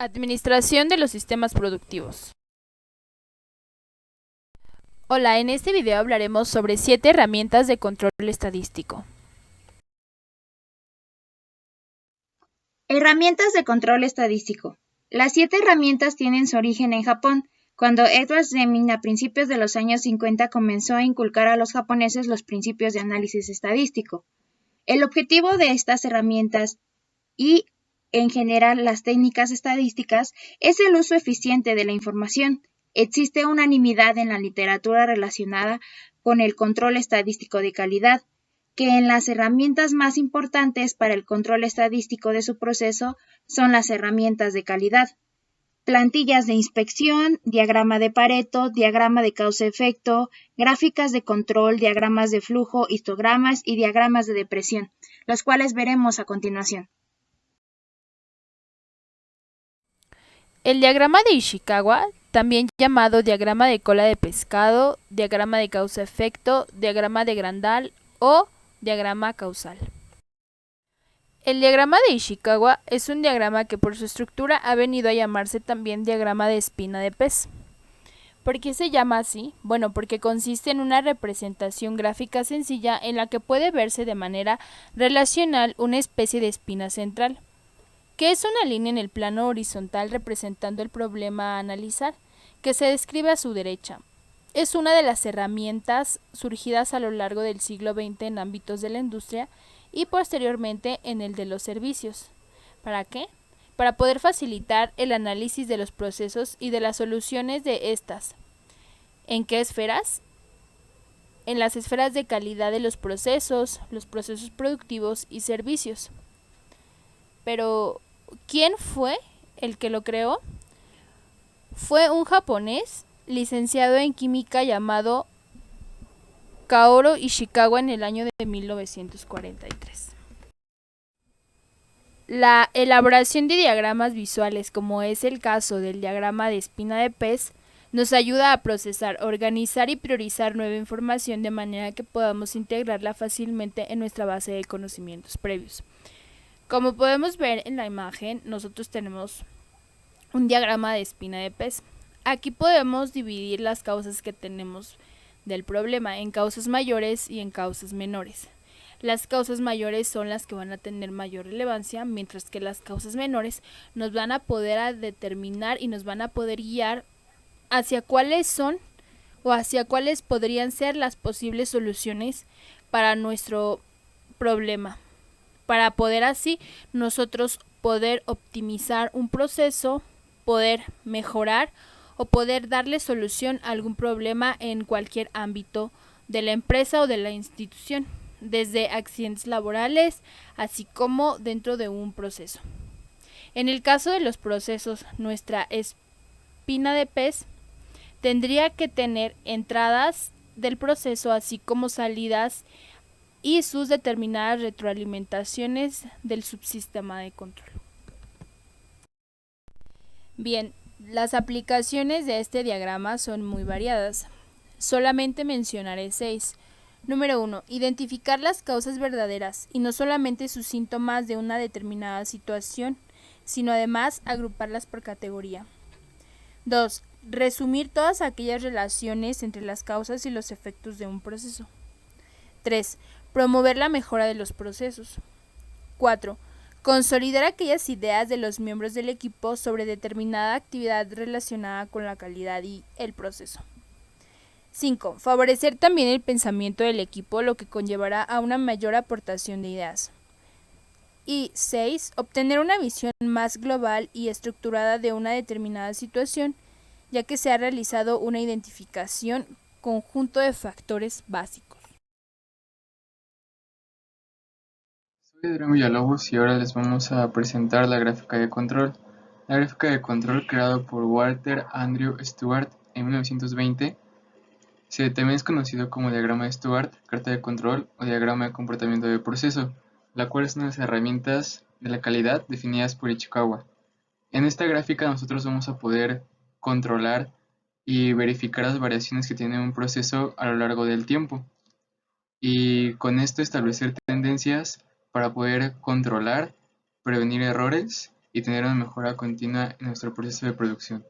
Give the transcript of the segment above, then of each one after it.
Administración de los sistemas productivos. Hola, en este video hablaremos sobre 7 herramientas de control estadístico. Herramientas de control estadístico. Las 7 herramientas tienen su origen en Japón, cuando Edward Deming a principios de los años 50 comenzó a inculcar a los japoneses los principios de análisis estadístico. El objetivo de estas herramientas y, en general, las técnicas estadísticas es el uso eficiente de la información. Existe unanimidad en la literatura relacionada con el control estadístico de calidad, que en las herramientas más importantes para el control estadístico de su proceso son las herramientas de calidad. Plantillas de inspección, diagrama de Pareto, diagrama de causa-efecto, gráficas de control, diagramas de flujo, histogramas y diagramas de depresión, los cuales veremos a continuación. El diagrama de Ishikawa, también llamado diagrama de cola de pescado, diagrama de causa-efecto, diagrama de Grandal o diagrama causal. El diagrama de Ishikawa es un diagrama que por su estructura ha venido a llamarse también diagrama de espina de pez. ¿Por qué se llama así? Bueno, porque consiste en una representación gráfica sencilla en la que puede verse de manera relacional una especie de espina central, que es una línea en el plano horizontal representando el problema a analizar, que se describe a su derecha. Es una de las herramientas surgidas a lo largo del siglo XX en ámbitos de la industria y posteriormente en el de los servicios. ¿Para qué? Para poder facilitar el análisis de los procesos y de las soluciones de estas. ¿En qué esferas? En las esferas de calidad de los procesos productivos y servicios. Pero, ¿quién fue el que lo creó? Fue un japonés licenciado en química llamado Kaoru Ishikawa en el año de 1943. La elaboración de diagramas visuales, como es el caso del diagrama de espina de pez, nos ayuda a procesar, organizar y priorizar nueva información de manera que podamos integrarla fácilmente en nuestra base de conocimientos previos. Como podemos ver en la imagen, nosotros tenemos un diagrama de espina de pez. Aquí podemos dividir las causas que tenemos del problema en causas mayores y en causas menores. Las causas mayores son las que van a tener mayor relevancia, mientras que las causas menores nos van a poder determinar y nos van a poder guiar hacia cuáles son o hacia cuáles podrían ser las posibles soluciones para nuestro problema, para poder así nosotros poder optimizar un proceso, poder mejorar o poder darle solución a algún problema en cualquier ámbito de la empresa o de la institución, desde accidentes laborales, así como dentro de un proceso. En el caso de los procesos, nuestra espina de pez tendría que tener entradas del proceso, así como salidas y sus determinadas retroalimentaciones del subsistema de control. Bien, las aplicaciones de este diagrama son muy variadas. Solamente mencionaré 6. Número 1. Identificar las causas verdaderas y no solamente sus síntomas de una determinada situación, sino además agruparlas por categoría. 2. Resumir todas aquellas relaciones entre las causas y los efectos de un proceso. 3. Promover la mejora de los procesos. 4. Consolidar aquellas ideas de los miembros del equipo sobre determinada actividad relacionada con la calidad y el proceso. 5. Favorecer también el pensamiento del equipo, lo que conllevará a una mayor aportación de ideas. Y 6. Obtener una visión más global y estructurada de una determinada situación, ya que se ha realizado una identificación conjunto de factores básicos. Soy Adrián Villalobos y ahora les vamos a presentar la gráfica de control. La gráfica de control creada por Walter Andrew Stewart en 1920 también es conocido como diagrama de Stewart, carta de control o diagrama de comportamiento de proceso, la cual es una de las herramientas de la calidad definidas por Ishikawa. En esta gráfica nosotros vamos a poder controlar y verificar las variaciones que tiene un proceso a lo largo del tiempo y con esto establecer tendencias para poder controlar, prevenir errores y tener una mejora continua en nuestro proceso de producción.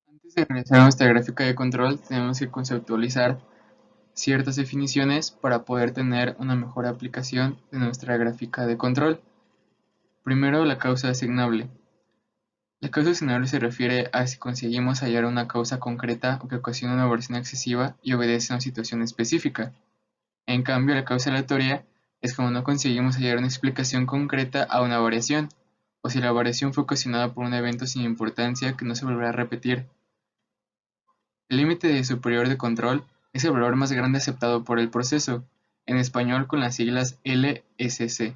Antes de realizar nuestra gráfica de control, tenemos que conceptualizar ciertas definiciones para poder tener una mejor aplicación de nuestra gráfica de control. Primero, la causa asignable. La causa asignable se refiere a si conseguimos hallar una causa concreta o que ocasiona una variación excesiva y obedece a una situación específica. En cambio, la causa aleatoria es cuando no conseguimos hallar una explicación concreta a una variación, o si la variación fue ocasionada por un evento sin importancia que no se volverá a repetir. El límite superior de control es el valor más grande aceptado por el proceso, en español con las siglas LSC.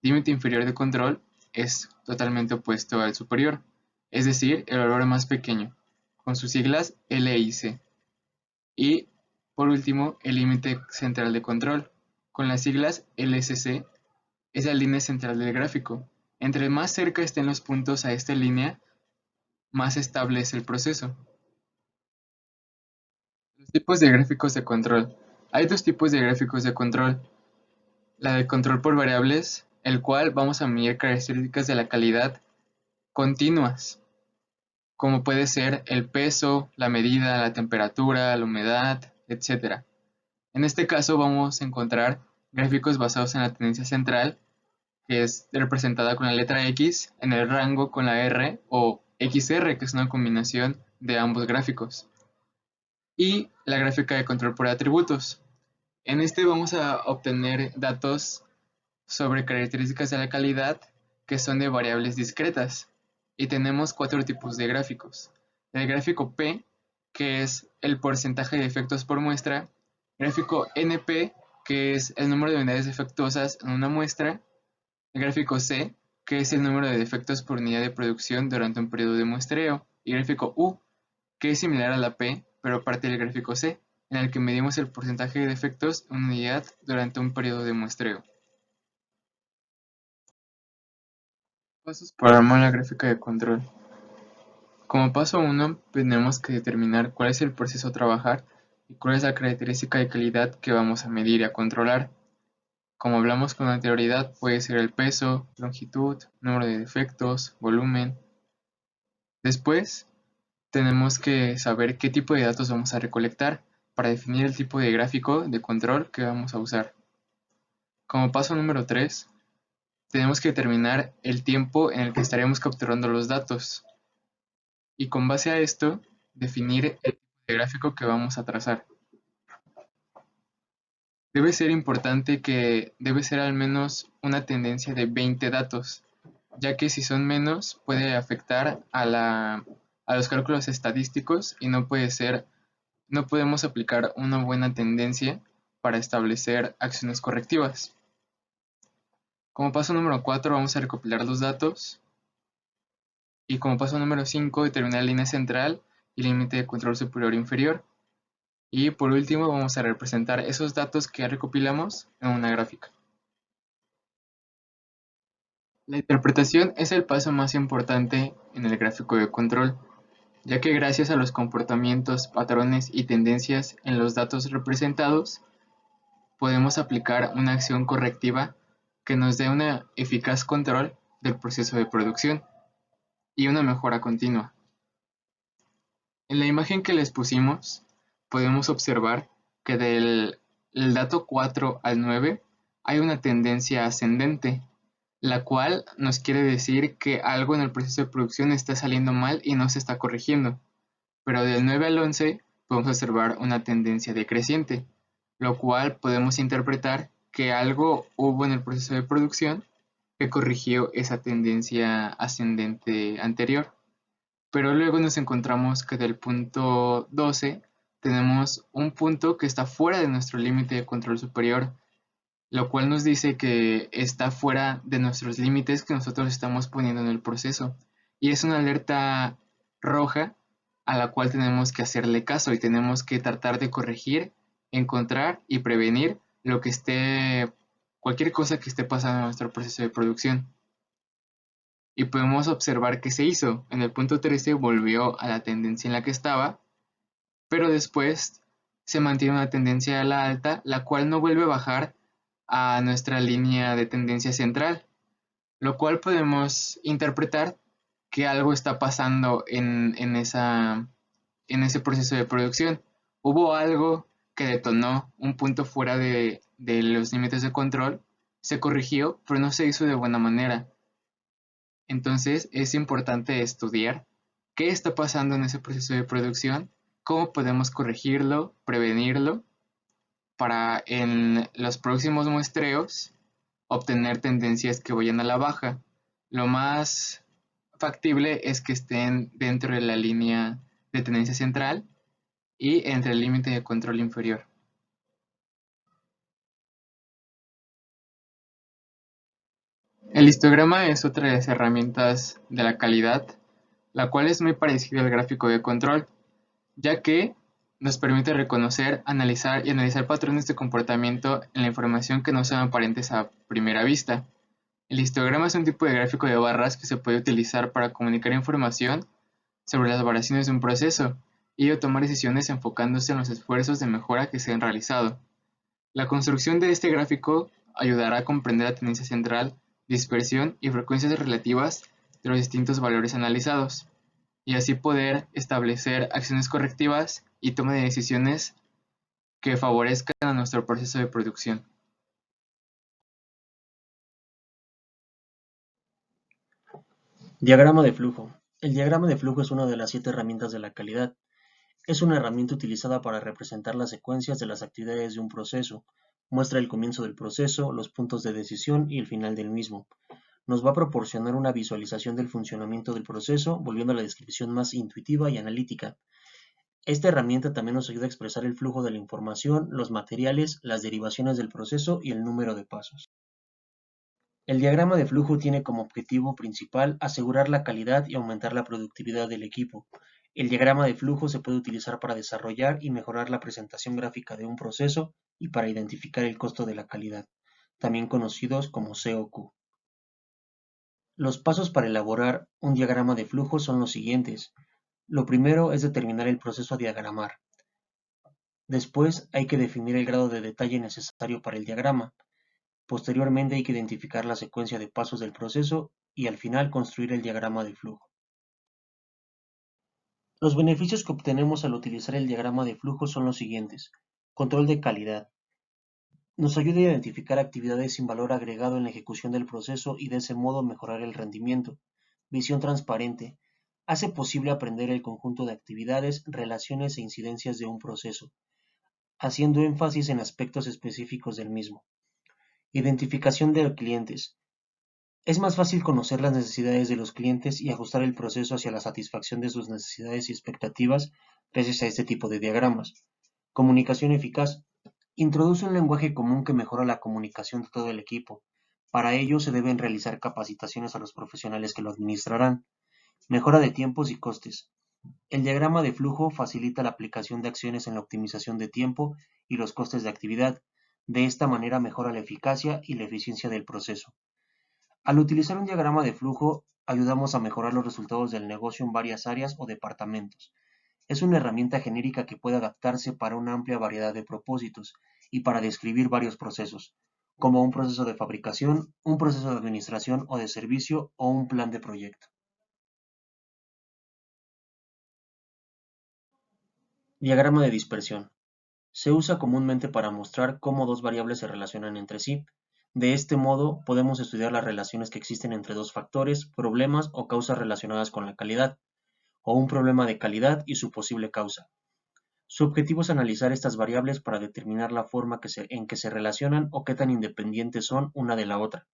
Límite inferior de control es totalmente opuesto al superior, es decir, el valor más pequeño, con sus siglas LIC. Y, por último, el límite central de control, con las siglas LSC, es la línea central del gráfico. Entre más cerca estén los puntos a esta línea, más estable es el proceso. Los tipos de gráficos de control. Hay dos tipos de gráficos de control. La de control por variables, el cual vamos a medir características de la calidad continuas, como puede ser el peso, la medida, la temperatura, la humedad, etc. En este caso vamos a encontrar gráficos basados en la tendencia central, que es representada con la letra X, en el rango con la R, o XR, que es una combinación de ambos gráficos. Y la gráfica de control por atributos. En este vamos a obtener datos sobre características de la calidad que son de variables discretas. Y tenemos 4 tipos de gráficos. El gráfico P, que es el porcentaje de efectos por muestra. Gráfico NP, que es el número de unidades defectuosas en una muestra. El gráfico C, que es el número de defectos por unidad de producción durante un periodo de muestreo. Y el gráfico U, que es similar a la P, pero parte del gráfico C, en el que medimos el porcentaje de defectos en unidad durante un periodo de muestreo. Pasos para armar la gráfica de control. Como paso 1, tenemos que determinar cuál es el proceso a trabajar y cuál es la característica de calidad que vamos a medir y a controlar. Como hablamos con anterioridad, puede ser el peso, longitud, número de defectos, volumen. Después, tenemos que saber qué tipo de datos vamos a recolectar para definir el tipo de gráfico de control que vamos a usar. Como paso número 3, tenemos que determinar el tiempo en el que estaremos capturando los datos. Y con base a esto, definir el tipo de gráfico que vamos a trazar. Debe ser importante que debe ser al menos una tendencia de 20 datos, ya que si son menos puede afectar a los cálculos estadísticos y no podemos aplicar una buena tendencia para establecer acciones correctivas. Como paso número 4 vamos a recopilar los datos y como paso número 5 determinar la línea central y límite de control superior e inferior. Y por último vamos a representar esos datos que recopilamos en una gráfica. La interpretación es el paso más importante en el gráfico de control, ya que gracias a los comportamientos, patrones y tendencias en los datos representados, podemos aplicar una acción correctiva que nos dé un eficaz control del proceso de producción y una mejora continua. En la imagen que les pusimos, podemos observar que del dato 4 al 9 hay una tendencia ascendente, la cual nos quiere decir que algo en el proceso de producción está saliendo mal y no se está corrigiendo. Pero del 9 al 11 podemos observar una tendencia decreciente, lo cual podemos interpretar que algo hubo en el proceso de producción que corrigió esa tendencia ascendente anterior. Pero luego nos encontramos que del punto 12 tenemos un punto que está fuera de nuestro límite de control superior, lo cual nos dice que está fuera de nuestros límites que nosotros estamos poniendo en el proceso. Y es una alerta roja a la cual tenemos que hacerle caso y tenemos que tratar de corregir, encontrar y prevenir cualquier cosa que esté pasando en nuestro proceso de producción. Y podemos observar que se hizo. En el punto 13 volvió a la tendencia en la que estaba, pero después se mantiene una tendencia a la alta, la cual no vuelve a bajar a nuestra línea de tendencia central. lo cual podemos interpretar que algo está pasando en ese proceso de producción. Hubo algo que detonó un punto fuera de los límites de control, se corrigió, pero no se hizo de buena manera. Entonces es importante estudiar qué está pasando en ese proceso de producción, cómo podemos corregirlo, prevenirlo, para en los próximos muestreos obtener tendencias que vayan a la baja. Lo más factible es que estén dentro de la línea de tendencia central y entre el límite de control inferior. El histograma es otra de las herramientas de la calidad, la cual es muy parecida al gráfico de control, ya que nos permite reconocer, analizar y analizar patrones de comportamiento en la información que no son aparentes a primera vista. El histograma es un tipo de gráfico de barras que se puede utilizar para comunicar información sobre las variaciones de un proceso y tomar decisiones enfocándose en los esfuerzos de mejora que se han realizado. La construcción de este gráfico ayudará a comprender la tendencia central, dispersión y frecuencias relativas de los distintos valores analizados, y así poder establecer acciones correctivas y toma de decisiones que favorezcan a nuestro proceso de producción. Diagrama de flujo. El diagrama de flujo es una de las 7 herramientas de la calidad. Es una herramienta utilizada para representar las secuencias de las actividades de un proceso. Muestra el comienzo del proceso, los puntos de decisión y el final del mismo. Nos va a proporcionar una visualización del funcionamiento del proceso, volviendo a la descripción más intuitiva y analítica. Esta herramienta también nos ayuda a expresar el flujo de la información, los materiales, las derivaciones del proceso y el número de pasos. El diagrama de flujo tiene como objetivo principal asegurar la calidad y aumentar la productividad del equipo. El diagrama de flujo se puede utilizar para desarrollar y mejorar la presentación gráfica de un proceso y para identificar el costo de la calidad, también conocidos como COQ. Los pasos para elaborar un diagrama de flujo son los siguientes. Lo primero es determinar el proceso a diagramar. Después hay que definir el grado de detalle necesario para el diagrama. Posteriormente hay que identificar la secuencia de pasos del proceso y al final construir el diagrama de flujo. Los beneficios que obtenemos al utilizar el diagrama de flujo son los siguientes. Control de calidad. Nos ayuda a identificar actividades sin valor agregado en la ejecución del proceso y de ese modo mejorar el rendimiento. Visión transparente. Hace posible aprender el conjunto de actividades, relaciones e incidencias de un proceso, haciendo énfasis en aspectos específicos del mismo. Identificación de clientes. Es más fácil conocer las necesidades de los clientes y ajustar el proceso hacia la satisfacción de sus necesidades y expectativas gracias a este tipo de diagramas. Comunicación eficaz. Introduce un lenguaje común que mejora la comunicación de todo el equipo. Para ello se deben realizar capacitaciones a los profesionales que lo administrarán. Mejora de tiempos y costes. El diagrama de flujo facilita la aplicación de acciones en la optimización de tiempo y los costes de actividad. De esta manera mejora la eficacia y la eficiencia del proceso. Al utilizar un diagrama de flujo, ayudamos a mejorar los resultados del negocio en varias áreas o departamentos. Es una herramienta genérica que puede adaptarse para una amplia variedad de propósitos y para describir varios procesos, como un proceso de fabricación, un proceso de administración o de servicio o un plan de proyecto. Diagrama de dispersión. Se usa comúnmente para mostrar cómo dos variables se relacionan entre sí. De este modo, podemos estudiar las relaciones que existen entre dos factores, problemas o causas relacionadas con la calidad, o un problema de calidad y su posible causa. Su objetivo es analizar estas variables para determinar la forma en que se relacionan o qué tan independientes son una de la otra.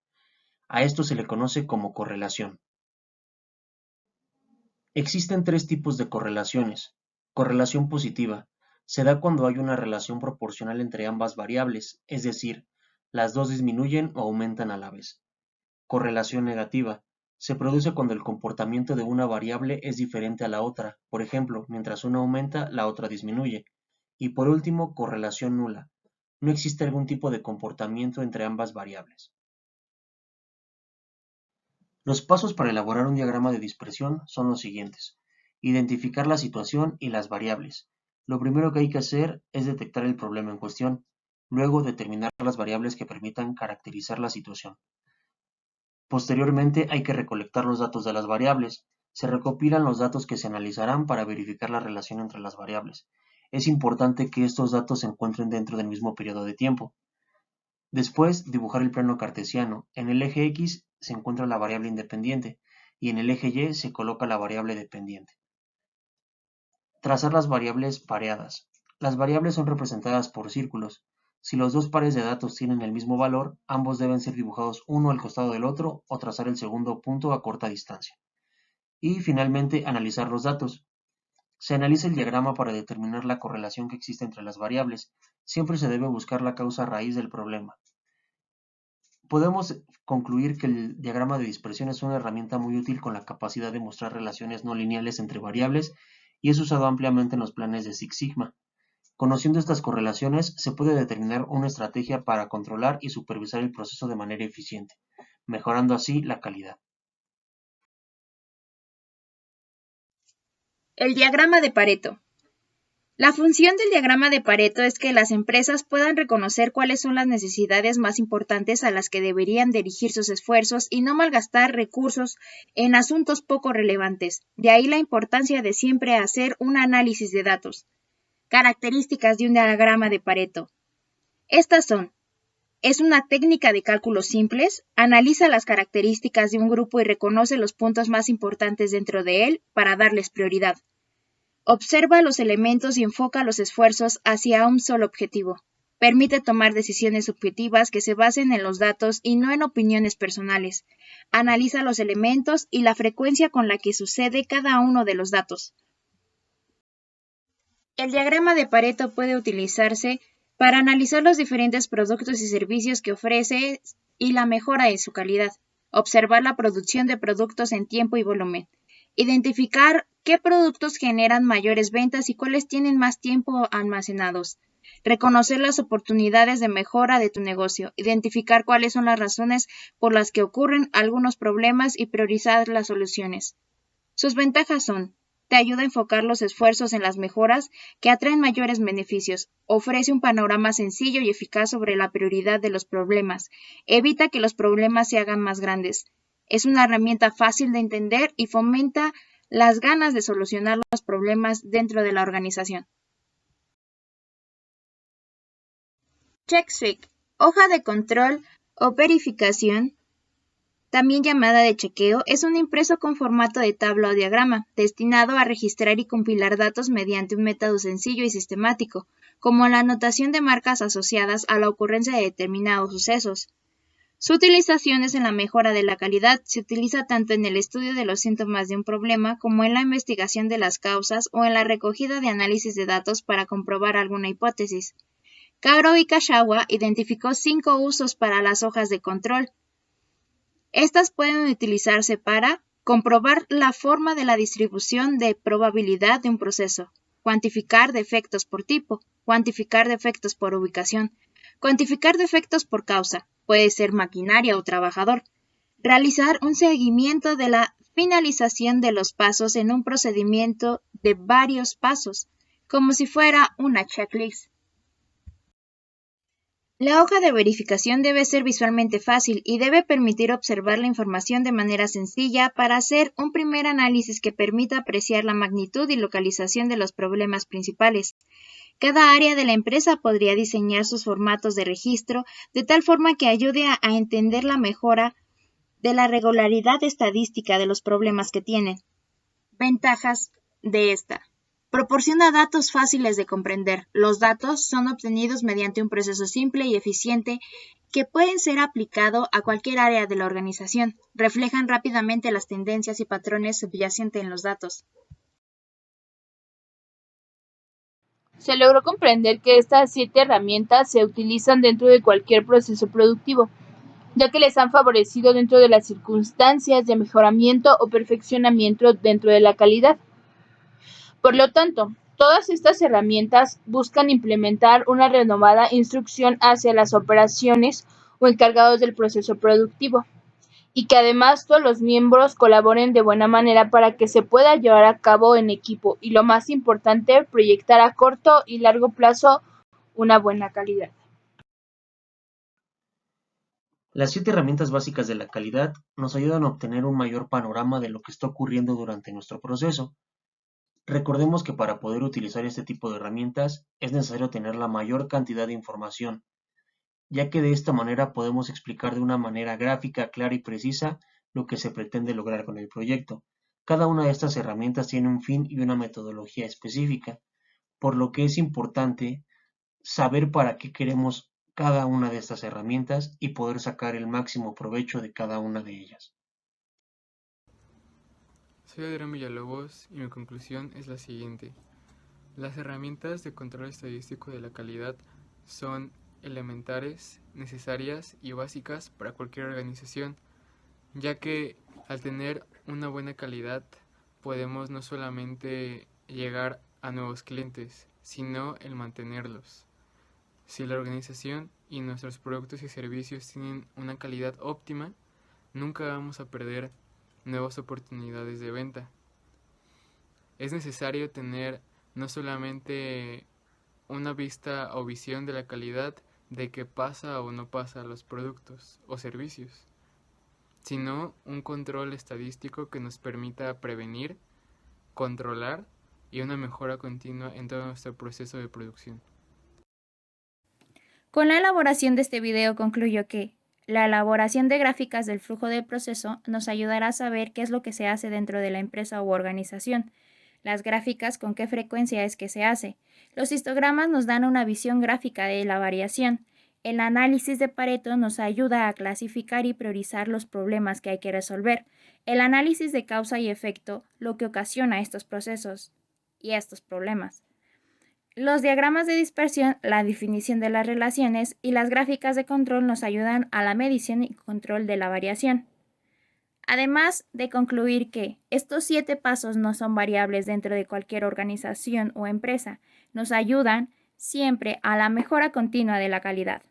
A esto se le conoce como correlación. Existen 3 tipos de correlaciones. Correlación positiva. Se da cuando hay una relación proporcional entre ambas variables, es decir, las dos disminuyen o aumentan a la vez. Correlación negativa. Se produce cuando el comportamiento de una variable es diferente a la otra, por ejemplo, mientras una aumenta, la otra disminuye. Y por último, correlación nula. No existe algún tipo de comportamiento entre ambas variables. Los pasos para elaborar un diagrama de dispersión son los siguientes. Identificar la situación y las variables. Lo primero que hay que hacer es detectar el problema en cuestión, luego determinar las variables que permitan caracterizar la situación. Posteriormente hay que recolectar los datos de las variables. Se recopilan los datos que se analizarán para verificar la relación entre las variables. Es importante que estos datos se encuentren dentro del mismo periodo de tiempo. Después, dibujar el plano cartesiano. En el eje X se encuentra la variable independiente y en el eje Y se coloca la variable dependiente. Trazar las variables pareadas. Las variables son representadas por círculos. Si los dos pares de datos tienen el mismo valor, ambos deben ser dibujados uno al costado del otro o trazar el segundo punto a corta distancia. Y finalmente, analizar los datos. Se analiza el diagrama para determinar la correlación que existe entre las variables. Siempre se debe buscar la causa raíz del problema. Podemos concluir que el diagrama de dispersión es una herramienta muy útil con la capacidad de mostrar relaciones no lineales entre variables y es usado ampliamente en los planes de Six Sigma. Conociendo estas correlaciones, se puede determinar una estrategia para controlar y supervisar el proceso de manera eficiente, mejorando así la calidad. El diagrama de Pareto. La función del diagrama de Pareto es que las empresas puedan reconocer cuáles son las necesidades más importantes a las que deberían dirigir sus esfuerzos y no malgastar recursos en asuntos poco relevantes. De ahí la importancia de siempre hacer un análisis de datos. Características de un diagrama de Pareto. Estas son: es una técnica de cálculos simples, analiza las características de un grupo y reconoce los puntos más importantes dentro de él para darles prioridad. Observa los elementos y enfoca los esfuerzos hacia un solo objetivo. Permite tomar decisiones objetivas que se basen en los datos y no en opiniones personales. Analiza los elementos y la frecuencia con la que sucede cada uno de los datos. El diagrama de Pareto puede utilizarse para analizar los diferentes productos y servicios que ofrece y la mejora de su calidad. Observar la producción de productos en tiempo y volumen. Identificar qué productos generan mayores ventas y cuáles tienen más tiempo almacenados. Reconocer las oportunidades de mejora de tu negocio. Identificar cuáles son las razones por las que ocurren algunos problemas y priorizar las soluciones. Sus ventajas son: te ayuda a enfocar los esfuerzos en las mejoras que atraen mayores beneficios. Ofrece un panorama sencillo y eficaz sobre la prioridad de los problemas. Evita que los problemas se hagan más grandes. Es una herramienta fácil de entender y fomenta las ganas de solucionar los problemas dentro de la organización. CheckSuite, hoja de control o verificación, también llamada de chequeo, es un impreso con formato de tabla o diagrama, destinado a registrar y compilar datos mediante un método sencillo y sistemático, como la anotación de marcas asociadas a la ocurrencia de determinados sucesos. Su utilización es en la mejora de la calidad. Se utiliza tanto en el estudio de los síntomas de un problema como en la investigación de las causas o en la recogida de análisis de datos para comprobar alguna hipótesis. Karo Ikasawa identificó 5 usos para las hojas de control. Estas pueden utilizarse para comprobar la forma de la distribución de probabilidad de un proceso, cuantificar defectos por tipo, cuantificar defectos por ubicación, cuantificar defectos por causa, puede ser maquinaria o trabajador, realizar un seguimiento de la finalización de los pasos en un procedimiento de varios pasos, como si fuera una checklist. La hoja de verificación debe ser visualmente fácil y debe permitir observar la información de manera sencilla para hacer un primer análisis que permita apreciar la magnitud y localización de los problemas principales. Cada área de la empresa podría diseñar sus formatos de registro de tal forma que ayude a entender la mejora de la regularidad estadística de los problemas que tienen. Ventajas de esta. Proporciona datos fáciles de comprender. Los datos son obtenidos mediante un proceso simple y eficiente que pueden ser aplicado a cualquier área de la organización. Reflejan rápidamente las tendencias y patrones subyacentes en los datos. Se logró comprender que estas 7 herramientas se utilizan dentro de cualquier proceso productivo, ya que les han favorecido dentro de las circunstancias de mejoramiento o perfeccionamiento dentro de la calidad. Por lo tanto, todas estas herramientas buscan implementar una renovada instrucción hacia las operaciones o encargados del proceso productivo, y que además todos los miembros colaboren de buena manera para que se pueda llevar a cabo en equipo y, lo más importante, proyectar a corto y largo plazo una buena calidad. Las 7 herramientas básicas de la calidad nos ayudan a obtener un mayor panorama de lo que está ocurriendo durante nuestro proceso. Recordemos que para poder utilizar este tipo de herramientas es necesario tener la mayor cantidad de información, ya que de esta manera podemos explicar de una manera gráfica, clara y precisa lo que se pretende lograr con el proyecto. Cada una de estas herramientas tiene un fin y una metodología específica, por lo que es importante saber para qué queremos cada una de estas herramientas y poder sacar el máximo provecho de cada una de ellas. Soy Adrián Villalobos y mi conclusión es la siguiente. Las herramientas de control estadístico de la calidad son elementares, necesarias y básicas para cualquier organización, ya que al tener una buena calidad podemos no solamente llegar a nuevos clientes, sino el mantenerlos. Si la organización y nuestros productos y servicios tienen una calidad óptima, nunca vamos a perder nuevas oportunidades de venta. Es necesario tener no solamente una vista o visión de la calidad de qué pasa o no pasa a los productos o servicios, sino un control estadístico que nos permita prevenir, controlar y una mejora continua en todo nuestro proceso de producción. Con la elaboración de este video concluyo que la elaboración de gráficas del flujo del proceso nos ayudará a saber qué es lo que se hace dentro de la empresa u organización. Las gráficas, con qué frecuencia es que se hace. Los histogramas nos dan una visión gráfica de la variación. El análisis de Pareto nos ayuda a clasificar y priorizar los problemas que hay que resolver. El análisis de causa y efecto, lo que ocasiona estos procesos y estos problemas. Los diagramas de dispersión, la definición de las relaciones y las gráficas de control nos ayudan a la medición y control de la variación. Además de concluir que estos 7 pasos no son variables dentro de cualquier organización o empresa, nos ayudan siempre a la mejora continua de la calidad.